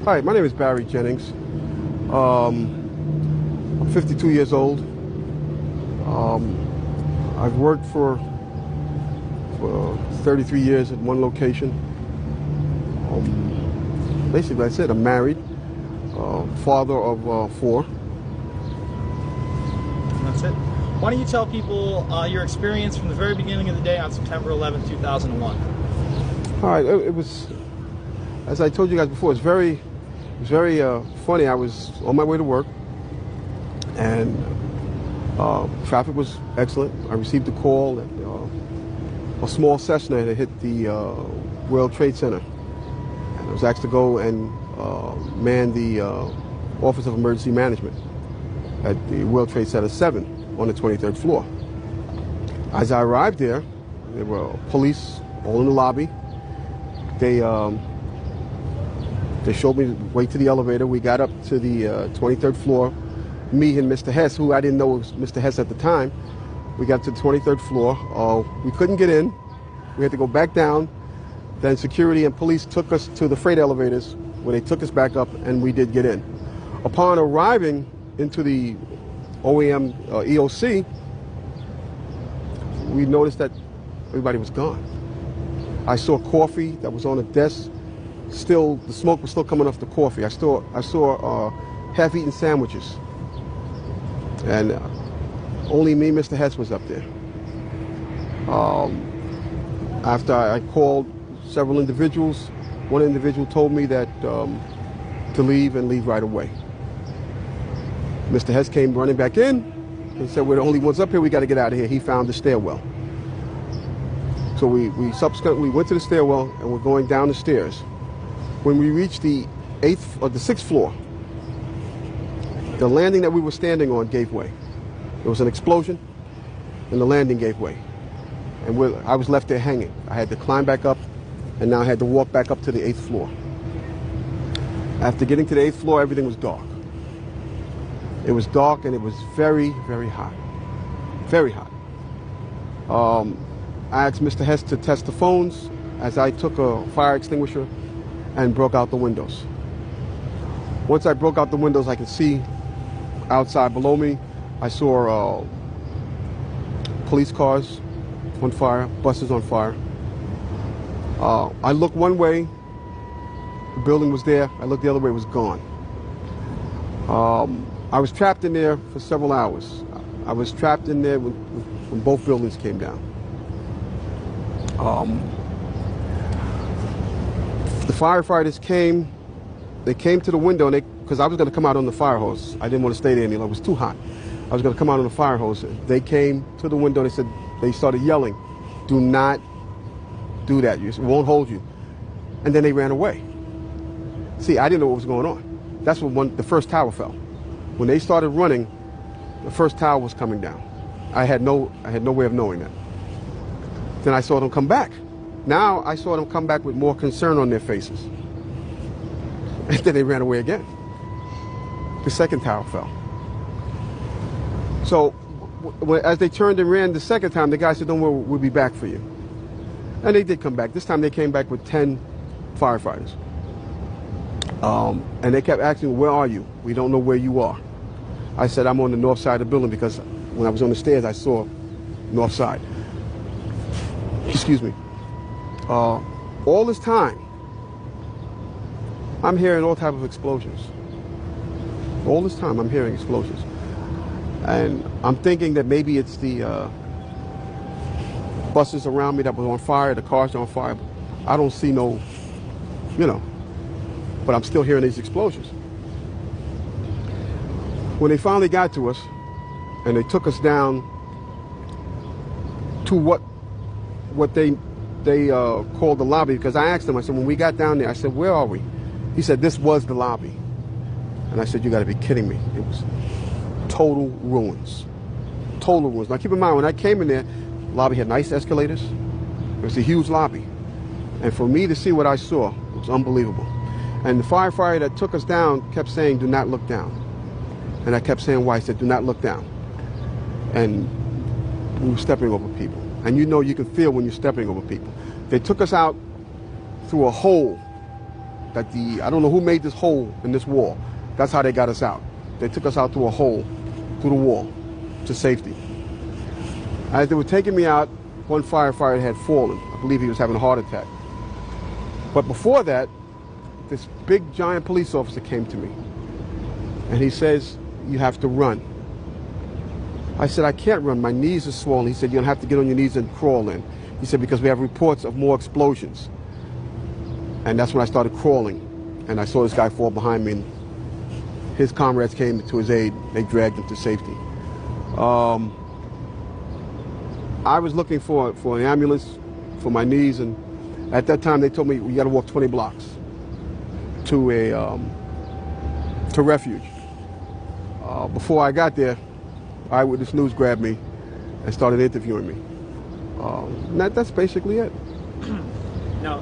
Hi, my name is Barry Jennings. I'm 52 years old. I've worked for 33 years at one location. Basically, like I said, I'm married, father of 4. That's it. Why don't you tell people your experience from the very beginning of the day on September 11, 2001? All right, it was, as I told you guys before, it was very funny. I was on my way to work, and traffic was excellent. I received a call that a small Cessna had hit the World Trade Center, and I was asked to go and man the Office of Emergency Management at the World Trade Center 7 on the 23rd floor. As I arrived there were police all in the lobby. They showed me the way to the elevator. We got up to the 23rd floor. Me and Mr. Hess, who I didn't know was Mr. Hess at the time, we got to the 23rd floor. We couldn't get in. We had to go back down. Then security and police took us to the freight elevators, where they took us back up, and we did get in. Upon arriving into the OEM EOC, we noticed that everybody was gone. I saw coffee that was on a desk. Still, the smoke was still coming off the coffee. I saw half-eaten sandwiches, and only me, Mr. Hess, was up there. After I called several individuals, one individual told me that to leave and leave right away. Mr. Hess came running back in and said, "We're the only ones up here. We got to get out of here." He found the stairwell. So we subsequently went to the stairwell and we're going down the stairs. When we reached the 6th floor, the landing that we were standing on gave way. There was an explosion, and the landing gave way. And I was left there hanging. I had to climb back up, and now I had to walk back up to the 8th floor. After getting to the 8th floor, everything was dark. It was dark, and it was very, very hot. Very hot. I asked Mr. Hess to test the phones as I took a fire extinguisher and broke out the windows. Once I broke out the windows, I could see outside below me. I saw police cars on fire, buses on fire. I looked one way, the building was there. I looked the other way, it was gone. I was trapped in there for several hours. I was trapped in there when both buildings came down. The firefighters came. They came to the window, and because I was going to come out on the fire hose. I didn't want to stay there any longer. It was too hot. I was going to come out on the fire hose. They came to the window. They started yelling, "Do not do that. It won't hold you." And then they ran away. See, I didn't know what was going on. That's when the first tower fell. When they started running, the first tower was coming down. I had no way of knowing that. Then I saw them come back. Now I saw them come back with more concern on their faces. And then they ran away again. The second tower fell. So as they turned and ran the second time, the guy said, "Don't worry, we'll be back for you." And they did come back. This time they came back with 10 firefighters. And they kept asking, "Where are you? We don't know where you are." I said, "I'm on the north side of the building," because when I was on the stairs, I saw north side. Excuse me. All this time, I'm hearing all types of explosions. All this time, I'm hearing explosions. And I'm thinking that maybe it's the buses around me that were on fire, the cars are on fire. I don't see no, but I'm still hearing these explosions. When they finally got to us, and they took us down to what they called the lobby, because I asked them, I said, when we got down there, I said, "Where are we?" He said, "This was the lobby." And I said, "You got to be kidding me." It was total ruins. Total ruins. Now keep in mind, when I came in there, the lobby had nice escalators. It was a huge lobby. And for me to see what I saw, it was unbelievable. And the firefighter that took us down kept saying, "Do not look down." And I kept saying why. He said, "Do not look down." And we were stepping over people. And you can feel when you're stepping over people. They took us out through a hole that I don't know who made this hole in this wall. That's how they got us out. They took us out through a hole, through the wall, to safety. As they were taking me out, one firefighter had fallen. I believe he was having a heart attack. But before that, this big giant police officer came to me. And he says, "You have to run." I said, "I can't run. My knees are swollen." He said, "You're going to have to get on your knees and crawl in." He said, "Because we have reports of more explosions." And that's when I started crawling. And I saw this guy fall behind me. And his comrades came to his aid. They dragged him to safety. I was looking for an ambulance for my knees. And at that time, they told me, "You got to walk 20 blocks to refuge." Before I got there, Eyewitness News grabbed me and started interviewing me. And that's basically it. Now,